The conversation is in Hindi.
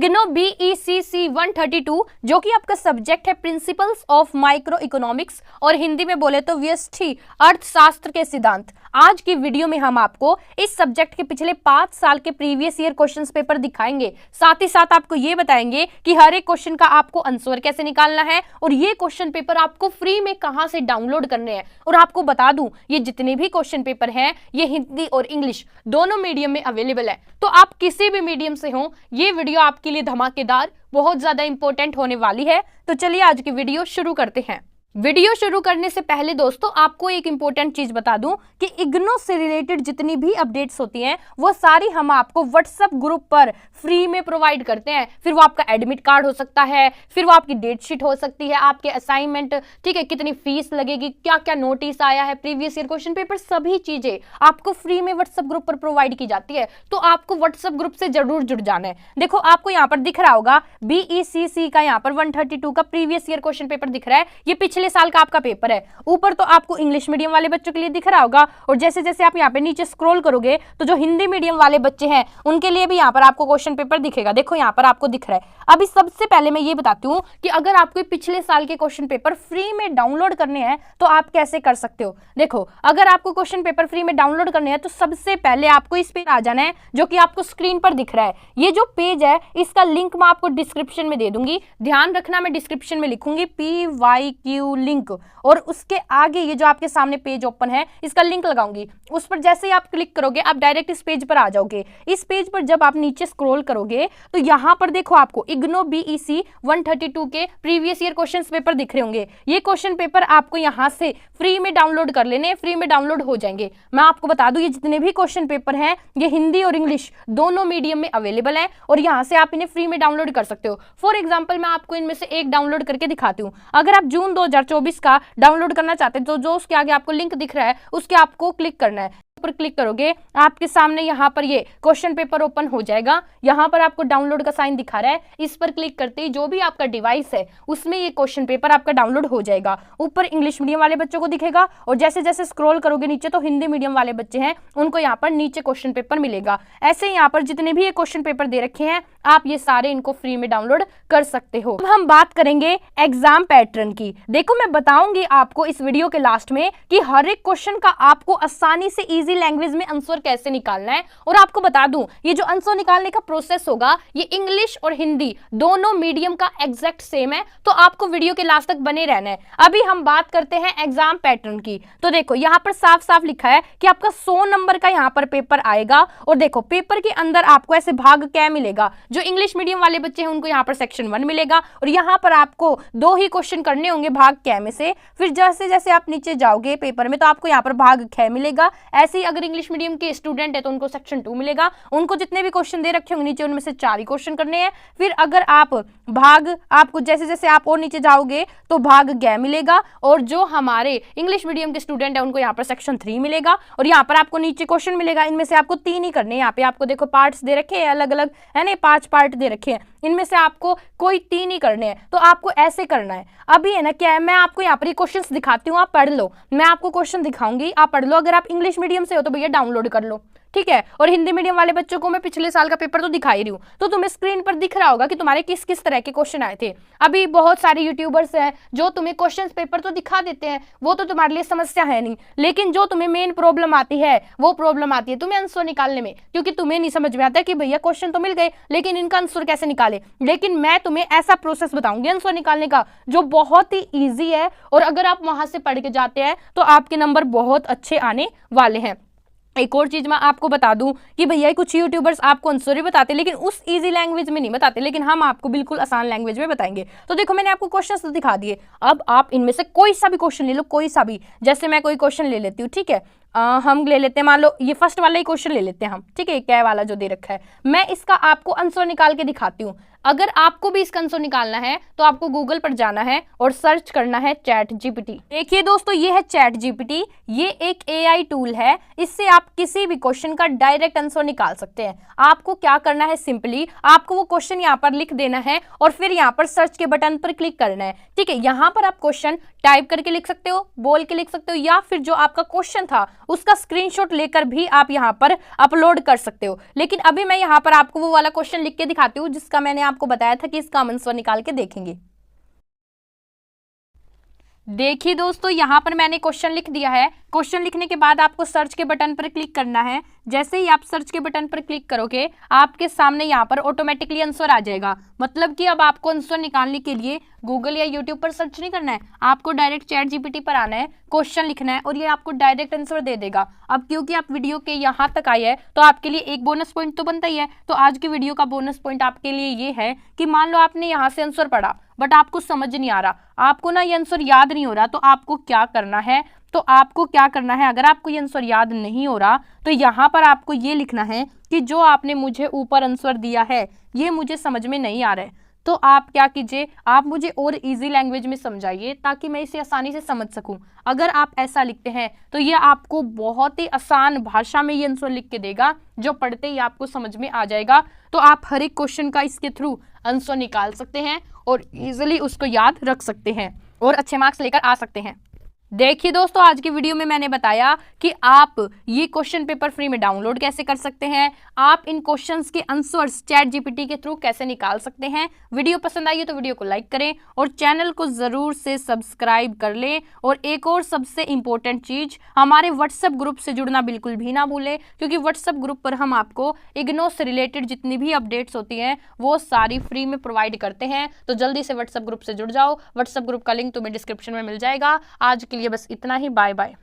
इग्नो BECC 132 जो कि आपका सब्जेक्ट है प्रिंसिपल्स ऑफ माइक्रो इकोनॉमिक्स और हिंदी में बोले तो व्यष्टि अर्थशास्त्र के सिद्धांत। आज की वीडियो में हम आपको इस सब्जेक्ट के पिछले 5 साल के प्रीवियस ईयर क्वेश्चंस पेपर दिखाएंगे। साथ ही साथ आपको ये बताएंगे कि हर एक क्वेश्चन का आपको आंसर कैसे निकालना है और ये क्वेश्चन पेपर आपको फ्री में कहां से डाउनलोड करने हैं। और आपको बता दूं, ये जितने भी क्वेश्चन पेपर हैं ये हिंदी और इंग्लिश दोनों मीडियम में अवेलेबल है। तो आप किसी भी मीडियम से हो, ये वीडियो आपके लिए धमाकेदार, बहुत ज्यादा इंपॉर्टेंट होने वाली है। तो चलिए आज की वीडियो शुरू करते हैं। वीडियो शुरू करने से पहले दोस्तों आपको एक इंपॉर्टेंट चीज बता दूं कि इग्नो से रिलेटेड जितनी भी अपडेट्स होती हैं वो सारी हम आपको व्हाट्सएप ग्रुप पर फ्री में प्रोवाइड करते हैं। फिर वो आपका एडमिट कार्ड हो सकता है, फिर वो आपकी डेट शीट हो सकती है, आपके असाइनमेंट, ठीक है, कितनी फीस लगेगी, क्या क्या नोटिस आया है, प्रीवियस ईयर क्वेश्चन पेपर, सभी चीजें आपको फ्री में व्हाट्सएप ग्रुप पर प्रोवाइड की जाती है। तो आपको व्हाट्सएप ग्रुप से जरूर जुड़ जाना है। देखो आपको यहाँ पर दिख रहा होगा BECC का यहाँ पर 132 का प्रीवियस ईयर क्वेश्चन पेपर दिख रहा है। ये पिछले साल का आपका पेपर है। ऊपर तो आपको इंग्लिश मीडियम वाले बच्चों के लिए दिख रहा होगा और जैसे जैसे आप यहाँ पे नीचे स्क्रॉल करोगे तो जो हिंदी मीडियम वाले बच्चे हैं उनके लिए भी यहाँ पर आपको क्वेश्चन पेपर दिखेगा। देखो यहाँ पर आपको दिख रहा है। अभी सबसे पहले मैं ये बताती हूँ कि अगर आपको पिछले साल के क्वेश्चन पेपर फ्री में डाउनलोड करने हैं तो आप कैसे कर सकते हो। देखो अगर आपको क्वेश्चन पेपर फ्री में डाउनलोड करने हैं तो सबसे पहले आपको इस पेज आ जाना है जो कि आपको स्क्रीन पर दिख रहा है। ये जो पेज है इसका लिंक मैं आपको डिस्क्रिप्शन में दे दूंगी। ध्यान रखना, मैं डिस्क्रिप्शन में लिखूंगी PYQ लिंक और उसके आगे ये जो आपके सामने पेज ओपन है इसका लिंक लगाऊंगी। उस पर जैसे ही आप क्लिक करोगे आप डायरेक्ट इस पेज पर आ जाओगे। इस पेज पर जब आप नीचे स्क्रॉल करोगे तो यहाँ पर देखो आपको इग्नो BEC 132 के प्रीवियस ईयर क्वेश्चन पेपर दिख रहे होंगे। ये क्वेश्चन पेपर आपको यहाँ से फ्री में डाउनलोड कर लेने, फ्री में डाउनलोड हो जाएंगे। मैं आपको बता दूं ये जितने भी क्वेश्चन पेपर हैं ये हिंदी और इंग्लिश दोनों मीडियम में अवेलेबल है और यहाँ से आप इन्हें फ्री में डाउनलोड कर सकते हो। फॉर एग्जाम्पल मैं आपको इनमें से एक डाउनलोड करके दिखाती हूँ। अगर आप जून 2024 का डाउनलोड करना चाहते हैं तो जो उसके आगे आपको लिंक दिख रहा है उसके आपको क्लिक करना है। पर क्लिक करोगे आपके सामने यहाँ पर ये क्वेश्चन पेपर ओपन हो जाएगा। यहाँ पर आपको डाउनलोड का साइन दिखा रहा है, इस पर क्लिक करते ही जो भी आपका डिवाइस है उसमें ये क्वेश्चन पेपर आपका डाउनलोड हो जाएगा। ऊपर इंग्लिश मीडियम वाले बच्चों को दिखेगा और जैसे जैसे स्क्रॉल करोगे नीचे तो हिंदी मीडियम वाले बच्चे हैं उनको यहाँ पर नीचे क्वेश्चन पेपर मिलेगा। ऐसे यहाँ पर जितने भी ये क्वेश्चन पेपर दे रखे हैं आप ये सारे इनको फ्री में डाउनलोड कर सकते हो। अब हम बात करेंगे एग्जाम पैटर्न की। देखो मैं बताऊंगी आपको इस वीडियो के लास्ट में कि हर एक क्वेश्चन का आपको आसानी से इजी लैंग्वेज में आंसर कैसे निकालना है। और आपको बता दूं ये जो आंसर निकालने का प्रोसेस होगा ये इंग्लिश और हिंदी दोनों मीडियम का एग्जैक्ट सेम है। तो आपको वीडियो के लास्ट तक बने रहना है। अभी हम बात करते हैं एग्जाम पैटर्न की। तो देखो यहाँ पर साफ साफ लिखा है कि आपका 100 नंबर का यहाँ पर पेपर आएगा और देखो पेपर के अंदर आपको ऐसे भाग क्या मिलेगा। जो इंग्लिश मीडियम वाले बच्चे हैं उनको यहाँ पर सेक्शन 1 मिलेगा और यहाँ पर आपको 2 ही क्वेश्चन करने होंगे भाग कै में से। फिर जैसे जैसे आप नीचे जाओगे पेपर में तो आपको यहाँ पर भाग ख मिलेगा। ऐसे ही अगर इंग्लिश मीडियम के स्टूडेंट है तो उनको सेक्शन 2 मिलेगा। उनको जितने भी क्वेश्चन दे रखे होंगे नीचे उनमें से 4 ही क्वेश्चन करने हैं। फिर अगर आप भाग आपको जैसे जैसे आप और नीचे जाओगे तो भाग ग मिलेगा और जो हमारे इंग्लिश मीडियम के स्टूडेंट है उनको यहाँ पर सेक्शन 3 मिलेगा और यहाँ पर आपको नीचे क्वेश्चन मिलेगा। इनमें से आपको 3 ही करने हैं। यहाँ पे आपको देखो पार्ट्स दे रखे हैं अलग अलग, है ना, 5 पार्ट दे रखे हैं। इनमें से आपको कोई 3 ही करने हैं। तो आपको ऐसे करना है। अभी है ना क्या है, मैं आपको यहाँ पर क्वेश्चंस दिखाती हूँ, आप पढ़ लो। मैं आपको क्वेश्चन दिखाऊंगी, आप पढ़ लो। अगर आप इंग्लिश मीडियम से हो तो भैया डाउनलोड कर लो, ठीक है। और हिंदी मीडियम वाले बच्चों को मैं पिछले साल का पेपर तो दिखा ही रही हूँ। तो तुम्हें स्क्रीन पर दिख रहा होगा कि तुम्हारे किस किस तरह के क्वेश्चन आए थे। अभी बहुत सारे यूट्यूबर्स हैं जो तुम्हें क्वेश्चन पेपर तो दिखा देते हैं, वो तो तुम्हारे लिए समस्या है नहीं। लेकिन जो तुम्हें मेन प्रॉब्लम आती है वो प्रॉब्लम आती है तुम्हें आंसर निकालने में, क्योंकि तुम्हें नहीं समझ में आता कि भैया क्वेश्चन तो मिल गए लेकिन इनका आंसर कैसे निकाले। लेकिन मैं तुम्हें ऐसा प्रोसेस बताऊंगी आंसर निकालने का जो बहुत ही ईजी है और अगर आप वहां से पढ़ के जाते हैं तो आपके नंबर बहुत अच्छे आने वाले हैं। एक और चीज मैं आपको बता दूं कि भैया कुछ यूट्यूबर्स आपको आंसर ही बताते लेकिन उस इजी लैंग्वेज में नहीं बताते, लेकिन हम आपको बिल्कुल आसान लैंग्वेज में बताएंगे। तो देखो मैंने आपको क्वेश्चंस तो दिखा दिए। अब आप इनमें से कोई सा भी क्वेश्चन ले लो, कोई सा भी। जैसे मैं कोई क्वेश्चन ले लेती हूँ, ठीक है। हम ले लेते हैं, मान लो ये फर्स्ट वाला ही क्वेश्चन ले लेते हैं हम, ठीक है, क्या वाला जो दे रखा है। मैं इसका आपको आंसर निकाल के दिखाती हूँ। अगर आपको भी इसका आंसर निकालना है तो आपको गूगल पर जाना है और सर्च करना है चैट जीपीटी। देखिए दोस्तों ये है चैट जीपीटी, ये एक AI टूल है। इससे आप किसी भी क्वेश्चन का डायरेक्ट आंसर निकाल सकते हैं। आपको क्या करना है, सिंपली आपको वो क्वेश्चन यहाँ पर लिख देना है और फिर यहाँ पर सर्च के बटन पर क्लिक करना है, ठीक है। यहाँ पर आप क्वेश्चन टाइप करके लिख सकते हो, बोल के लिख सकते हो, या फिर जो आपका क्वेश्चन था उसका स्क्रीनशॉट लेकर भी आप यहाँ पर अपलोड कर सकते हो। लेकिन अभी मैं यहाँ पर आपको वो वाला क्वेश्चन लिख के दिखाती हूँ जिसका मैंने आपको बताया था कि इसका हम आंसर निकाल के देखेंगे। देखिए दोस्तों, यहाँ पर मैंने क्वेश्चन लिख दिया है। क्वेश्चन लिखने के बाद आपको सर्च के बटन पर क्लिक करना है। जैसे ही आप सर्च के बटन पर क्लिक करोगे आपके सामने यहाँ पर ऑटोमेटिकली आंसर आ जाएगा। मतलब कि अब आपको आंसर निकालने के लिए गूगल या यूट्यूब पर सर्च नहीं करना है, आपको डायरेक्ट चैट जीपीटी पर आना है, क्वेश्चन लिखना है और ये आपको डायरेक्ट आंसर दे देगा। अब क्योंकि आप वीडियो के यहाँ तक आए हैं तो आपके लिए एक बोनस पॉइंट तो बनता ही है। तो आज की वीडियो का बोनस पॉइंट आपके लिए ये है कि मान लो आपने यहाँ से आंसर पढ़ा बट आपको समझ नहीं आ रहा, आपको ना ये आंसर याद नहीं हो रहा, तो आपको क्या करना है, अगर आपको ये आंसर याद नहीं हो रहा तो यहाँ पर आपको ये लिखना है कि जो आपने मुझे ऊपर आंसर दिया है ये मुझे समझ में नहीं आ रहा है। तो आप क्या कीजिए, आप मुझे और इजी लैंग्वेज में समझाइए ताकि मैं इसे आसानी से समझ सकूं। अगर आप ऐसा लिखते हैं तो ये आपको बहुत ही आसान भाषा में ये आंसर लिख के देगा, जो पढ़ते ही आपको समझ में आ जाएगा। तो आप हर एक क्वेश्चन का इसके थ्रू आंसर निकाल सकते हैं और इजीली उसको याद रख सकते हैं और अच्छे मार्क्स लेकर आ सकते हैं। देखिए दोस्तों, आज की वीडियो में मैंने बताया कि आप ये क्वेश्चन पेपर फ्री में डाउनलोड कैसे कर सकते हैं, आप इन क्वेश्चंस के आंसर्स चैट जीपीटी के थ्रू कैसे निकाल सकते हैं। वीडियो पसंद आई हो तो वीडियो को लाइक करें और चैनल को जरूर से सब्सक्राइब कर लें। और एक और सबसे इंपॉर्टेंट चीज, हमारे व्हाट्सएप ग्रुप से जुड़ना बिल्कुल भी ना भूलें, क्योंकि व्हाट्सएप ग्रुप पर हम आपको इग्नो से रिलेटेड जितनी भी अपडेट्स होती हैं वो सारी फ्री में प्रोवाइड करते हैं। तो जल्दी से व्हाट्सएप ग्रुप से जुड़ जाओ। व्हाट्सएप ग्रुप का लिंक तुम्हें डिस्क्रिप्शन में मिल जाएगा। आज के लिए बस इतना ही, बाय बाय।